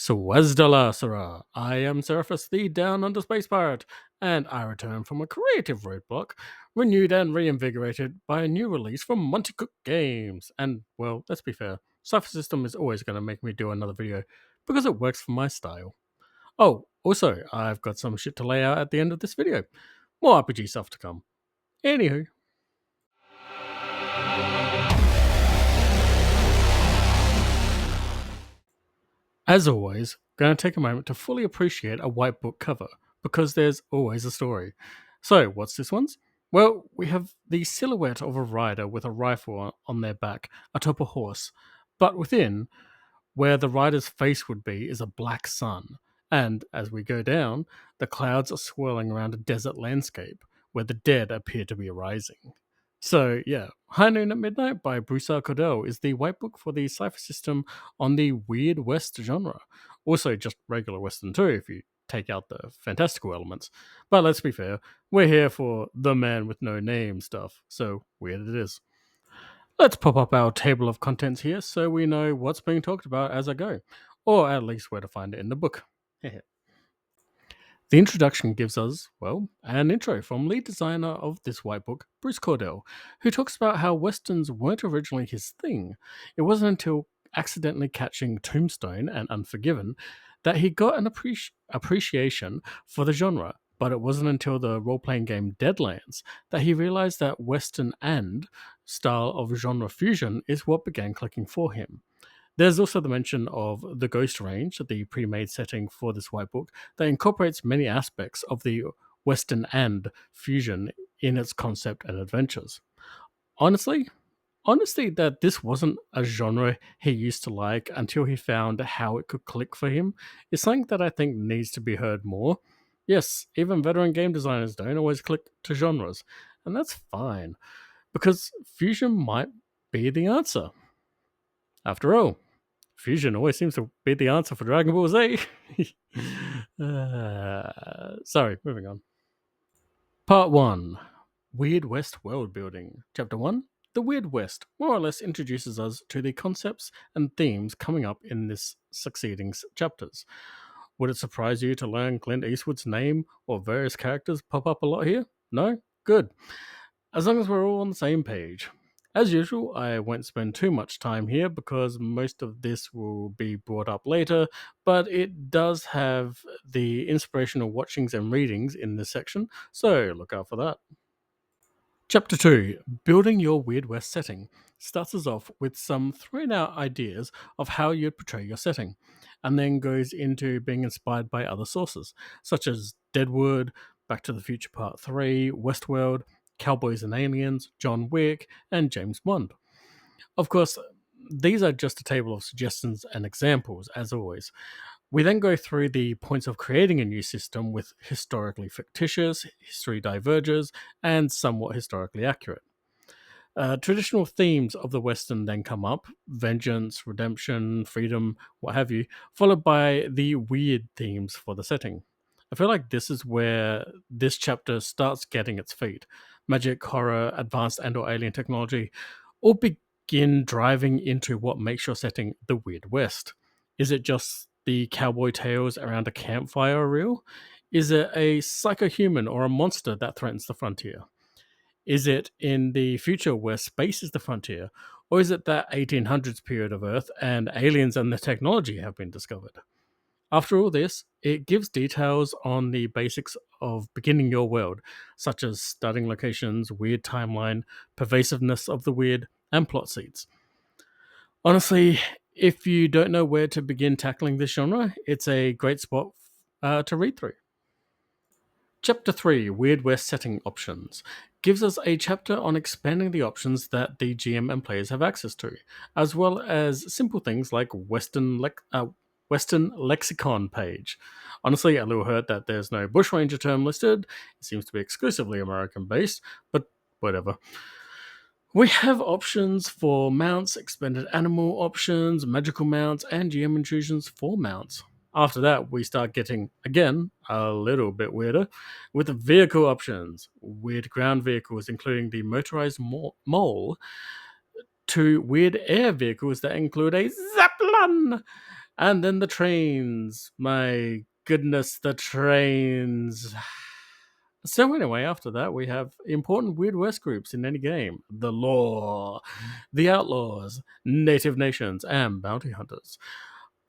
Swazdala, Sirrah. I am Seraphis, the Down Under Space Pirate, and I return from a creative roadblock, renewed and reinvigorated by a new release from Monte Games. And, well, let's be fair, Cypher System is always going to make me do another video because it works for my style. Oh, also, I've got some shit to lay out at the end of this video. More RPG stuff to come. Anywho. As always, going to take a moment to fully appreciate a white book cover, because there's always a story. So, what's this one's? Well, we have the silhouette of a rider with a rifle on their back atop a horse, but within, where the rider's face would be, is a black sun. And as we go down, the clouds are swirling around a desert landscape where the dead appear to be rising. So, yeah, High Noon at Midnight by Cordell is the white book for the Cypher System on the Weird West genre. Also, just regular Western too, if you take out the fantastical elements. But let's be fair, we're here for the man with no name stuff, so weird it is. Let's pop up our table of contents here so we know what's being talked about as I go, or at least where to find it in the book. The introduction gives us, well, an intro from lead designer of this white book, Bruce Cordell, who talks about how westerns weren't originally his thing. It wasn't until accidentally catching Tombstone and Unforgiven that he got an appreciation for the genre, but it wasn't until the role-playing game Deadlands that he realized that western and style of genre fusion is what began clicking for him. There's also the mention of the Ghost Range, the pre-made setting for this white book, that incorporates many aspects of the Western and fusion in its concept and adventures. Honestly, that this wasn't a genre he used to like until he found how it could click for him is something that I think needs to be heard more. Yes, even veteran game designers don't always click to genres, and that's fine, because fusion might be the answer. After all, fusion always seems to be the answer for Dragon Ball Z. Sorry, moving on. Part 1. Weird West World Building. Chapter 1. The Weird West more or less introduces us to the concepts and themes coming up in this succeeding chapters. Would it surprise you to learn Clint Eastwood's name or various characters pop up a lot here? No? Good. As long as we're all on the same page. As usual, I won't spend too much time here because most of this will be brought up later, but it does have the inspirational watchings and readings in this section, so look out for that. Chapter 2, Building Your Weird West Setting, starts us off with some thrown out ideas of how you'd portray your setting, and then goes into being inspired by other sources, such as Deadwood, Back to the Future Part 3, Westworld, Cowboys and Aliens, John Wick, and James Bond. Of course, these are just a table of suggestions and examples, as always. We then go through the points of creating a new system with historically fictitious, history diverges, and somewhat historically accurate. Traditional themes of the Western then come up: vengeance, redemption, freedom, what have you, followed by the weird themes for the setting. I feel like this is where this chapter starts getting its feet. Magic, horror, advanced and/or alien technology all begin driving into what makes your setting the Weird West. Is it just the cowboy tales around a campfire real? Is it a psycho-human or a monster that threatens the frontier? Is it in the future where space is the frontier? Or is it that 1800s period of Earth and aliens and the technology have been discovered? After all this, it gives details on the basics of beginning your world, such as starting locations, weird timeline, pervasiveness of the weird, and plot seeds. Honestly, if you don't know where to begin tackling this genre, it's a great spot to read through. Chapter 3, Weird West Setting Options, gives us a chapter on expanding the options that the GM and players have access to, as well as simple things like Western lexicon page. Honestly, a little hurt that there's no bushranger term listed. It seems to be exclusively American based, but whatever. We have options for mounts, expanded animal options, magical mounts, and GM intrusions for mounts. After that, we start getting, again, a little bit weirder, with the vehicle options. Weird ground vehicles, including the motorized mole, to weird air vehicles that include a Zeppelin. And then the trains. My goodness, the trains. So anyway, after that, we have important Weird West groups in any game. The Law, the Outlaws, Native Nations, and Bounty Hunters.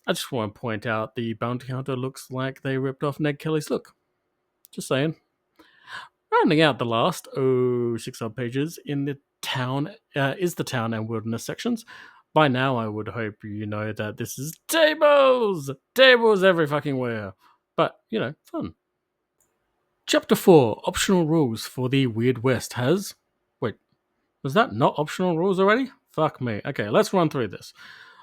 I just want to point out the Bounty Hunter looks like they ripped off Ned Kelly's look. Just saying. Rounding out the last, 6 odd pages in the town is the town and wilderness sections. By now, I would hope you know that this is tables! Tables every fucking where. But, fun. Chapter 4, Optional Rules for the Weird West has... Wait, was that not optional rules already? Fuck me. Okay, let's run through this.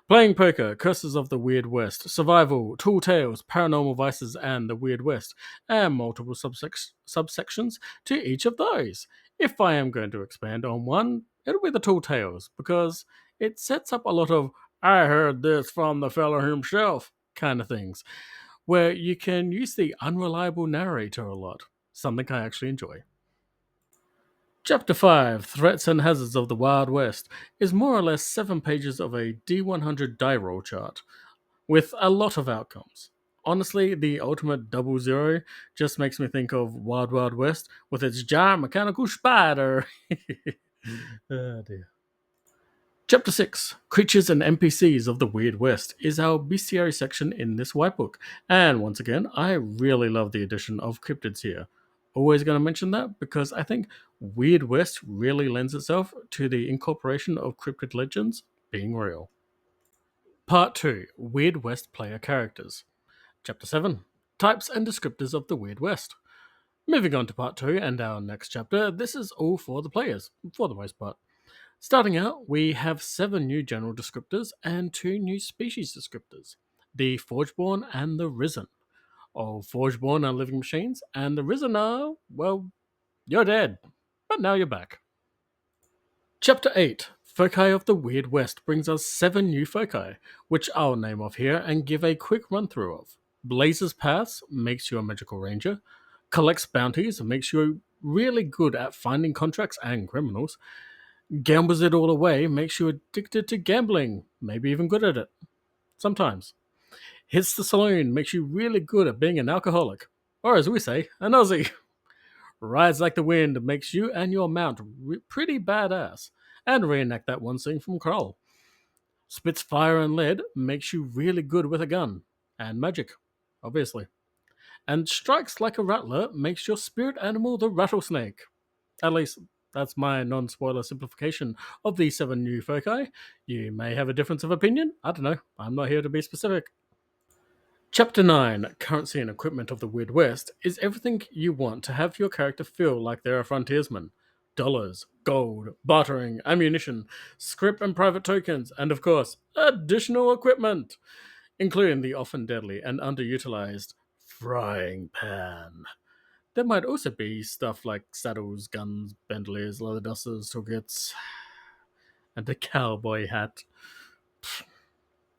Playing poker, curses of the Weird West, survival, tall tales, paranormal vices, and the Weird West, and multiple subsections to each of those. If I am going to expand on one, it'll be the tall tales, because it sets up a lot of I heard this from the fella himself kind of things, where you can use the unreliable narrator a lot, something I actually enjoy. Chapter 5, Threats and Hazards of the Wild West, is more or less 7 pages of a D100 die roll chart, with a lot of outcomes. Honestly, the ultimate 00 just makes me think of Wild Wild West with its giant mechanical spider. Oh dear. Chapter 6, Creatures and NPCs of the Weird West, is our bestiary section in this whitebook, and once again, I really love the addition of cryptids here. Always going to mention that because I think Weird West really lends itself to the incorporation of cryptid legends being real. Part 2, Weird West player characters. Chapter 7, Types and Descriptors of the Weird West. Moving on to Part 2 and our next chapter, this is all for the players, for the most part. Starting out, we have 7 new general descriptors and 2 new species descriptors. The Forgeborn and the Risen. All Forgeborn are living machines, and the Risen are, well, you're dead. But now you're back. Chapter 8, Foci of the Weird West, brings us 7 new foci, which I'll name off here and give a quick run through of. Blazes Paths makes you a magical ranger. Collects bounties makes you really good at finding contracts and criminals. Gambles it all away makes you addicted to gambling, maybe even good at it. Sometimes. Hits the saloon makes you really good at being an alcoholic. Or as we say, an Aussie. Rides like the wind makes you and your mount pretty badass. And reenact that one scene from Kroll. Spits fire and lead makes you really good with a gun. And magic, obviously. And strikes like a rattler makes your spirit animal the rattlesnake. At least, that's my non-spoiler simplification of these 7 new foci. You may have a difference of opinion. I don't know. I'm not here to be specific. Chapter 9, Currency and Equipment of the Weird West, is everything you want to have your character feel like they're a frontiersman. Dollars, gold, bartering, ammunition, scrip and private tokens, and of course, additional equipment, including the often deadly and underutilized frying pan. There might also be stuff like saddles, guns, bandoliers, leather dusters, toolkits, and a cowboy hat.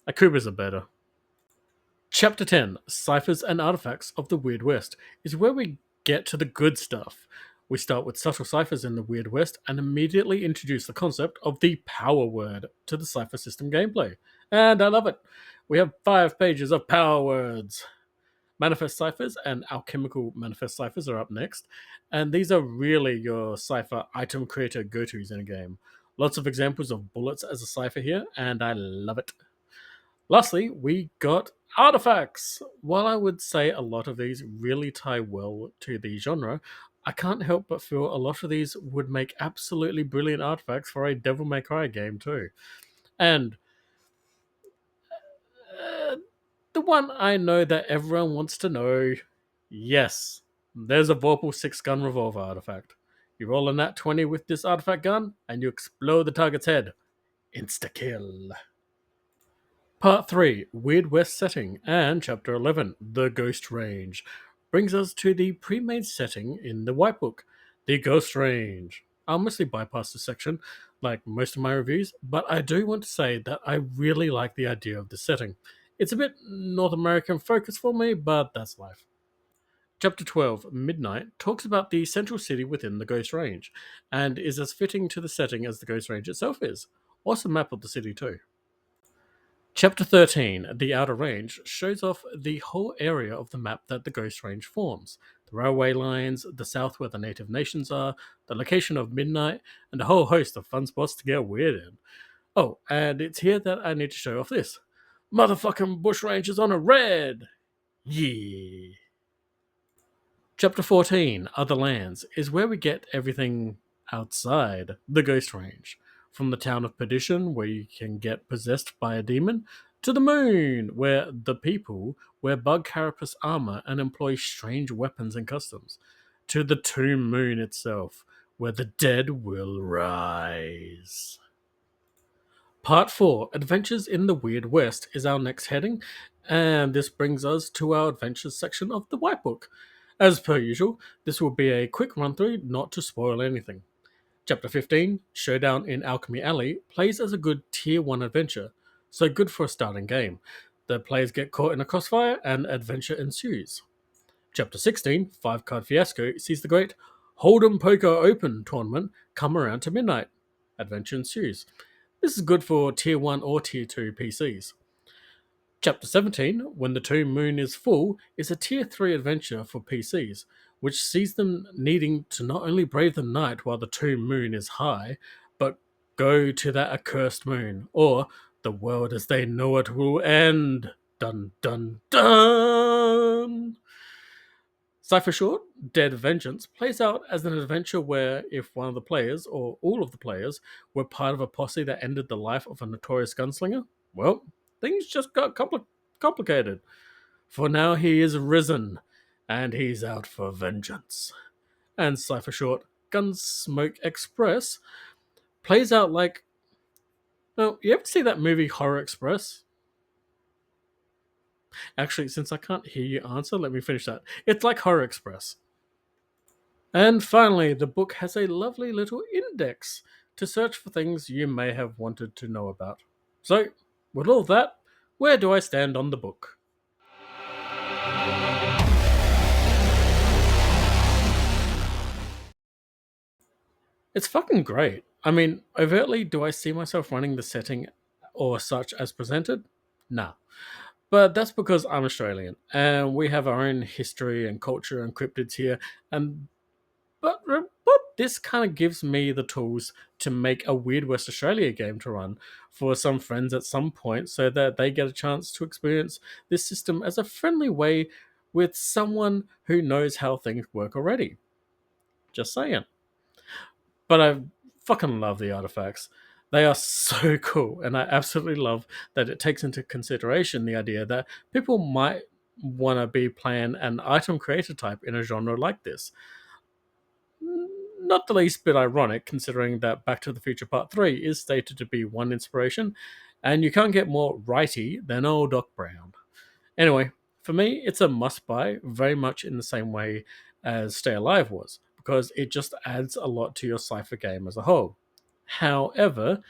Akubas are better. Chapter 10, Ciphers and Artifacts of the Weird West, is where we get to the good stuff. We start with subtle ciphers in the Weird West and immediately introduce the concept of the power word to the Cypher System gameplay. And I love it. We have 5 pages of power words. Manifest ciphers and alchemical manifest ciphers are up next, and these are really your cipher item creator go-tos in a game. Lots of examples of bullets as a cipher here, and I love it. Lastly, we got artifacts. While I would say a lot of these really tie well to the genre, I can't help but feel a lot of these would make absolutely brilliant artifacts for a Devil May Cry game too. And the one I know that everyone wants to know, yes, there's a Vorpal 6-gun revolver artifact. You roll a nat 20 with this artifact gun, and you explode the target's head. Insta-kill. Part 3, Weird West Setting, and Chapter 11, The Ghost Range, brings us to the pre-made setting in the whitebook, the Ghost Range. I'll mostly bypass this section, like most of my reviews, but I do want to say that I really like the idea of the setting. It's a bit North American focused for me, but that's life. Chapter 12, Midnight, talks about the central city within the Ghost Range, and is as fitting to the setting as the Ghost Range itself is. Awesome map of the city too. Chapter 13, The Outer Range, shows off the whole area of the map that the Ghost Range forms. The railway lines, the south where the native nations are, the location of midnight, and a whole host of fun spots to get weird in. Oh, and it's here that I need to show off this. Motherfucking bushrangers on a red! Yeah. Chapter 14, Other Lands, is where we get everything outside the Ghost Range. From the town of Perdition, where you can get possessed by a demon, to the moon, where the people wear bug carapace armor and employ strange weapons and customs, to the tomb moon itself, where the dead will rise. Part 4, Adventures in the Weird West, is our next heading, and this brings us to our adventures section of the Whitebook. As per usual, this will be a quick run through, not to spoil anything. Chapter 15, Showdown in Alchemy Alley, plays as a good Tier 1 adventure, so good for a starting game. The players get caught in a crossfire and adventure ensues. Chapter 16, 5 Card Fiasco, sees the great Hold'em Poker Open tournament come around to midnight. Adventure ensues. This is good for Tier 1 or Tier 2 PCs. Chapter 17, When the Tomb Moon is Full, is a Tier 3 adventure for PCs, which sees them needing to not only brave the night while the tomb moon is high, but go to that accursed moon, or the world as they know it will end. Dun dun dun! Cypher Short, Dead Vengeance, plays out as an adventure where if one of the players, or all of the players, were part of a posse that ended the life of a notorious gunslinger, well, things just got complicated. For now, he is risen, and he's out for vengeance. And Cypher Short, Gunsmoke Express, plays out like. Well, you ever see that movie Horror Express? Actually, since I can't hear you answer, let me finish that. It's like Horror Express. And finally, the book has a lovely little index to search for things you may have wanted to know about. So, with all that, where do I stand on the book? It's fucking great. I mean, overtly, do I see myself running the setting or such as presented? Nah. But that's because I'm Australian and we have our own history and culture and cryptids here, and but this kind of gives me the tools to make a Weird West Australia game to run for some friends at some point so that they get a chance to experience this system as a friendly way with someone who knows how things work already. Just saying. But I fucking love the artifacts. They are so cool, and I absolutely love that it takes into consideration the idea that people might want to be playing an item creator type in a genre like this. Not the least bit ironic, considering that Back to the Future Part 3 is stated to be one inspiration, and you can't get more righty than old Doc Brown. Anyway, for me, it's a must buy, very much in the same way as Stay Alive was, because it just adds a lot to your Cypher game as a whole. However,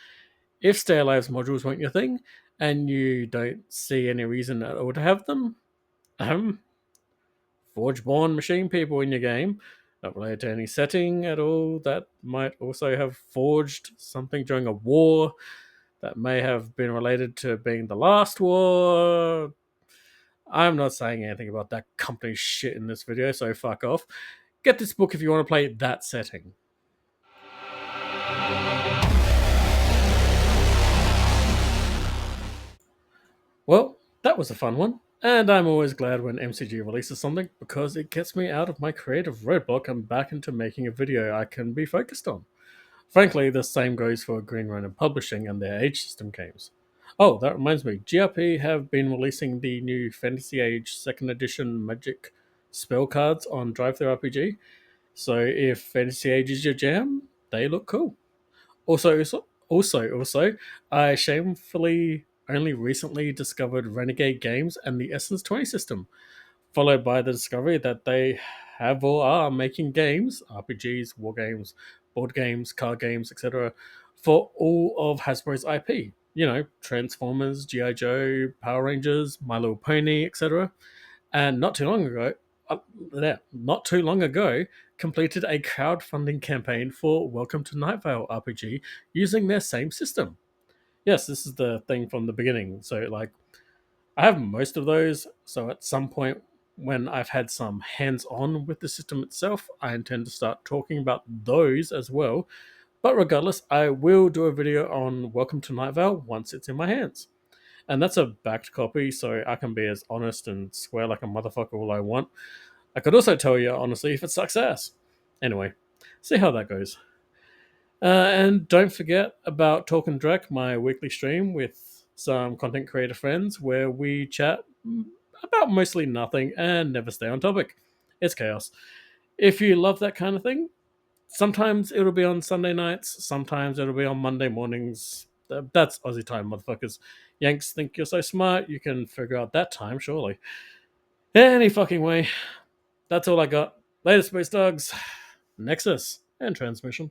if Stay Alive's modules weren't your thing, and you don't see any reason at all to have them, Forge-born machine people in your game, not related to any setting at all, that might also have forged something during a war, that may have been related to being the last war. I'm not saying anything about that company shit in this video, so fuck off. Get this book if you want to play that setting. Well, that was a fun one, and I'm always glad when MCG releases something because it gets me out of my creative roadblock and back into making a video I can be focused on. Frankly, the same goes for Green Ronin Publishing and their Age System games. Oh, that reminds me, GRP have been releasing the new Fantasy Age 2nd Edition Magic spell cards on DriveThru RPG, so if Fantasy Age is your jam, they look cool. Also, I shamefully only recently discovered Renegade Games and the Essence 20 system, followed by the discovery that they have or are making games, RPGs, war games, board games, card games, etc., for all of Hasbro's IP. You know, Transformers, G.I. Joe, Power Rangers, My Little Pony, etc. And not too long ago, completed a crowdfunding campaign for Welcome to Night Vale RPG using their same system. Yes, this is the thing from the beginning. So, like, I have most of those. So, at some point, when I've had some hands on with the system itself, I intend to start talking about those as well. But regardless, I will do a video on Welcome to Night Vale once it's in my hands. And that's a backed copy, so I can be as honest and swear like a motherfucker all I want. I could also tell you, honestly, if it sucks ass. Anyway, see how that goes. And don't forget about Talk and Drek, my weekly stream with some content creator friends where we chat about mostly nothing and never stay on topic. It's chaos. If you love that kind of thing, sometimes it'll be on Sunday nights, sometimes it'll be on Monday mornings. That's Aussie time, motherfuckers. Yanks think you're so smart, you can figure out that time, surely. Any fucking way. That's all I got. Later, Space Dogs, Nexus, and Transmission.